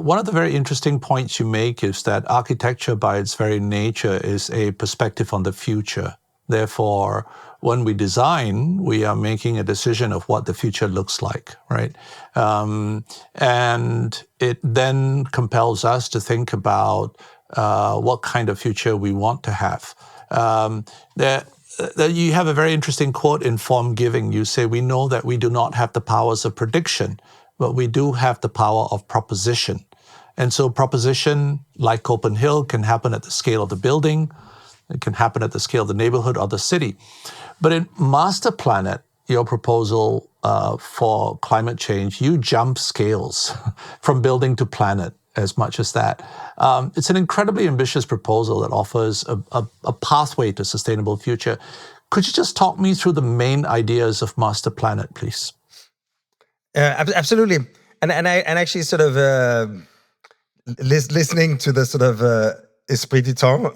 One of the very interesting points you make is that architecture by its very nature is a perspective on the future. Therefore, when we design, we are making a decision of what the future looks like, right? And it then compels us to think about what kind of future we want to have. You have a very interesting quote in Form Giving. You say, we know that we do not have the powers of prediction, but we do have the power of proposition. And so proposition, like Copenhagen, can happen at the scale of the building. It can happen at the scale of the neighborhood or the city. But in Master Planet, your proposal for climate change, you jump scales from building to planet as much as that. It's an incredibly ambitious proposal that offers a pathway to sustainable future. Could you just talk me through the main ideas of Master Planet, please? Absolutely. And I actually sort of listening to the sort of esprit du temps,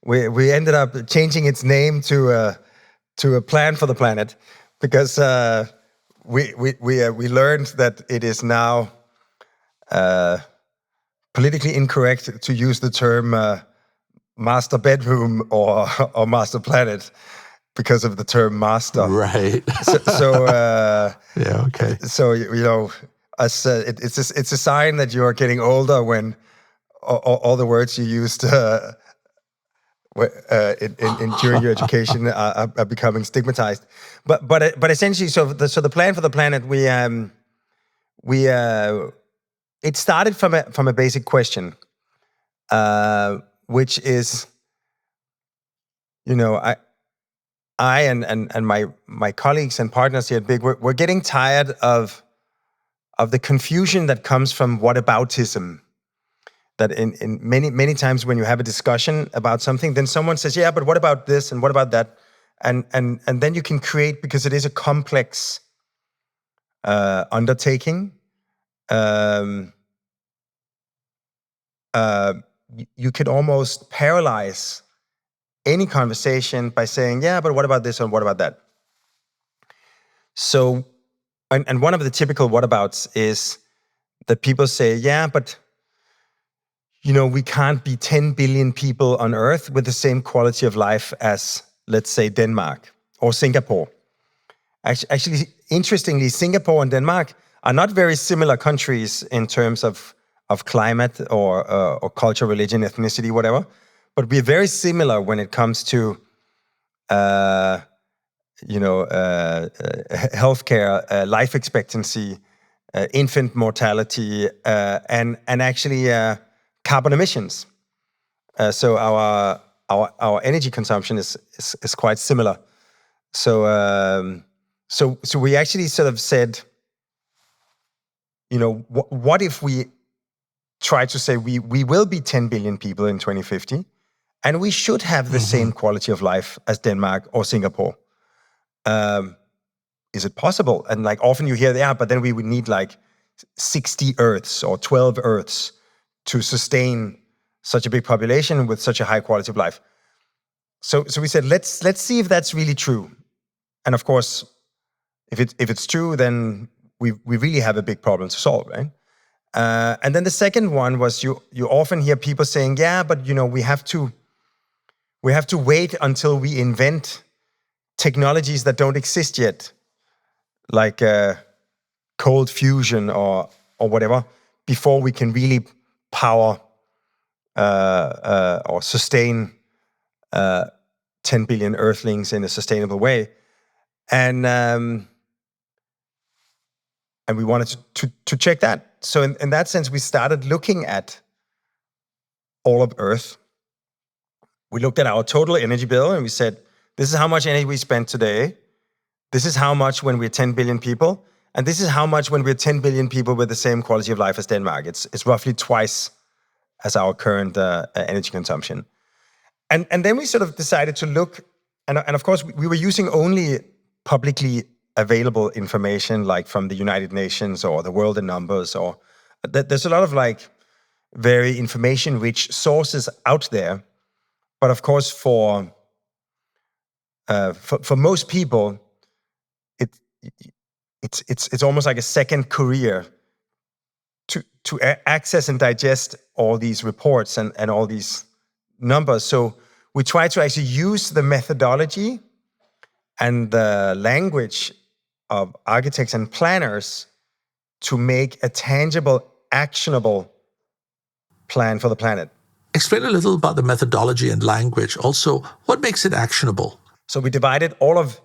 we ended up changing its name to a plan for the planet, because we learned that it is now politically incorrect to use the term master bedroom or master planet because of the term master. Right. Yeah, okay. So it's a sign that you are getting older when all the words you used during your education are becoming stigmatized. But essentially, so the plan for the planet, it started from a basic question, which is, I and my colleagues and partners here at Big, we're getting tired of the confusion that comes from whataboutism. That in many times when you have a discussion about something, then someone says, yeah, but what about this and what about that? And then you can create, because it is a complex undertaking, you could almost paralyze any conversation by saying, yeah, but what about this and what about that? So, and one of the typical whatabouts is that people say, yeah, but we can't be 10 billion people on Earth with the same quality of life as, let's say, Denmark or Singapore. Actually, interestingly, Singapore and Denmark are not very similar countries in terms of climate or culture, religion, ethnicity, whatever. But we're very similar when it comes to, healthcare, life expectancy, infant mortality, and actually carbon emissions. So our energy consumption is quite similar. So we actually sort of said, what if we try to say we will be 10 billion people in 2050, and we should have the same quality of life as Denmark or Singapore? Is it possible? And like often you hear, yeah, but then we would need like 60 Earths or 12 Earths to sustain such a big population with such a high quality of life. So we said, let's see if that's really true. And of course, if it's true, then we really have a big problem to solve, right? And then the second one was, you often hear people saying, yeah, but we have to wait until we invent technologies that don't exist yet, like cold fusion or whatever, before we can really power or sustain 10 billion Earthlings in a sustainable way. And we wanted to check that. So in that sense, we started looking at all of Earth. We looked at our total energy bill and we said, this is how much energy we spend today. This is how much when we're 10 billion people. And this is how much when we're 10 billion people with the same quality of life as Denmark. It's roughly twice as our current energy consumption. And then we sort of decided to look, and of course we were using only publicly available information, like from the United Nations or the World in Numbers, or there's a lot of like very information-rich sources out there. But of course, for most people, it's almost like a second career to access and digest all these reports and all these numbers. So we try to actually use the methodology and the language of architects and planners to make a tangible, actionable plan for the planet. Explain a little about the methodology and language. Also, what makes it actionable? So we divided all of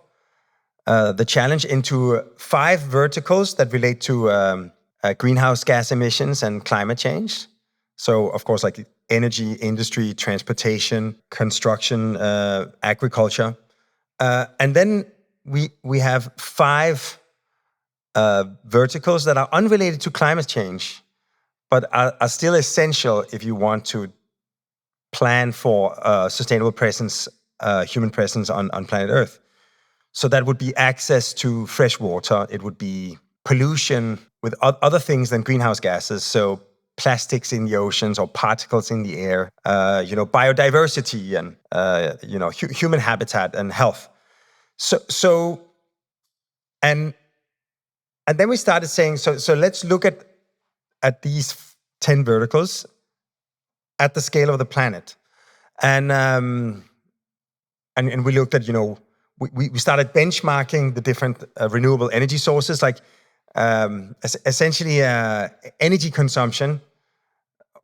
the challenge into 5 verticals that relate to greenhouse gas emissions and climate change. So, of course, like energy, industry, transportation, construction, agriculture. And then we have 5 verticals that are unrelated to climate change, but are still essential if you want to plan for sustainable presence, human presence on planet Earth. So that would be access to fresh water. It would be pollution with other things than greenhouse gases. So plastics in the oceans or particles in the air, biodiversity and, human habitat and health. And then we started saying, so let's look at these 10 verticals at the scale of the planet. And we looked at, we started benchmarking the different renewable energy sources, like essentially energy consumption,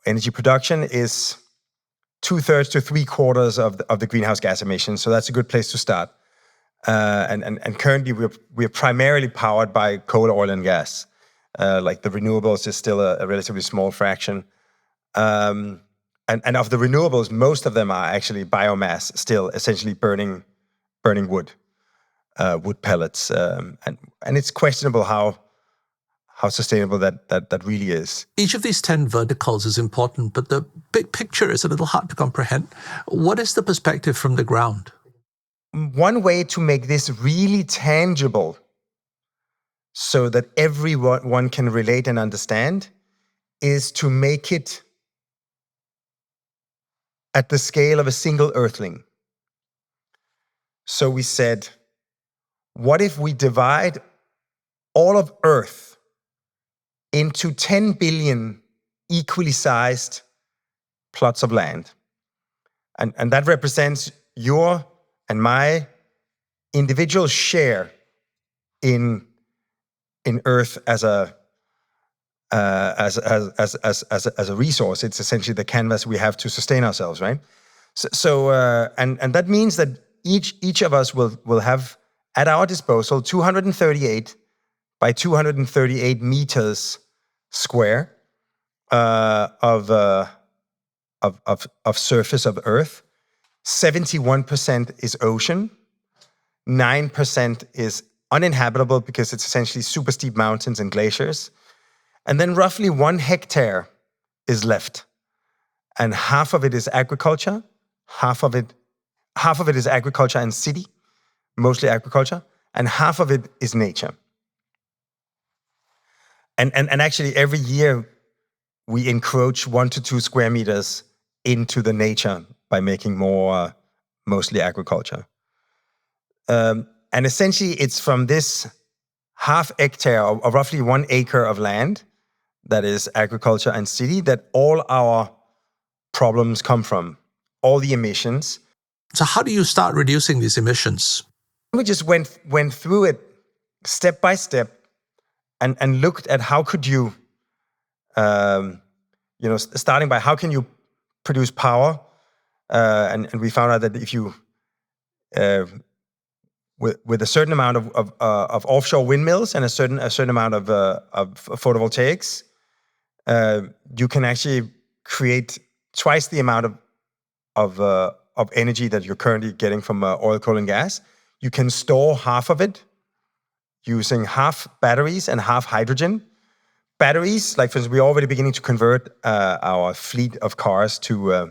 energy production is 2/3 to 3/4 of the greenhouse gas emissions. So that's a good place to start. And currently we're primarily powered by coal, oil, and gas. Like the renewables is still a relatively small fraction. And of the renewables, most of them are actually biomass, still essentially burning wood, wood pellets, and it's questionable how sustainable that really is. Each of these 10 verticals is important, but the big picture is a little hard to comprehend. What is the perspective from the ground? One way to make this really tangible so that everyone can relate and understand is to make it at the scale of a single earthling. So we said, what if we divide all of Earth into 10 billion equally sized plots of land? And that represents your and my individual share in Earth as a resource. It's essentially the canvas we have to sustain ourselves, right? So that means that each of us will have at our disposal 238 by 238 meters square of surface of Earth. 71% is ocean. 9% is uninhabitable because it's essentially super steep mountains and glaciers. And then roughly 1 hectare is left. And half of it is agriculture, half of it is agriculture and city, mostly agriculture, and half of it is nature. And actually every year we encroach 1 to 2 square meters into the nature by making more mostly agriculture. And essentially it's from this half hectare or roughly 1 acre of land that is agriculture and city that all our problems come from, all the emissions. So how do you start reducing these emissions? We just went through it step by step and looked at how could you, starting by how can you produce power, and we found out that if you, with a certain amount of offshore windmills and a certain amount of photovoltaics, you can actually create twice the amount of energy that you're currently getting from oil, coal, and gas. You can store half of it using half batteries and half hydrogen. Batteries, like for instance, we're already beginning to convert our fleet of cars to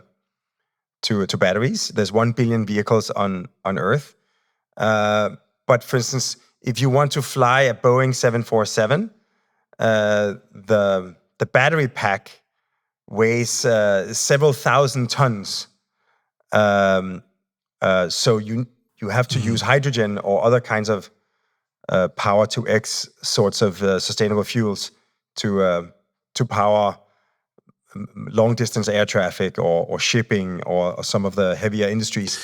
batteries. There's 1 billion vehicles on Earth. But for instance, if you want to fly a Boeing 747, the battery pack weighs several thousand tons. So you have to use hydrogen or other kinds of power to X sorts of sustainable fuels to to power long distance air traffic or shipping or some of the heavier industries.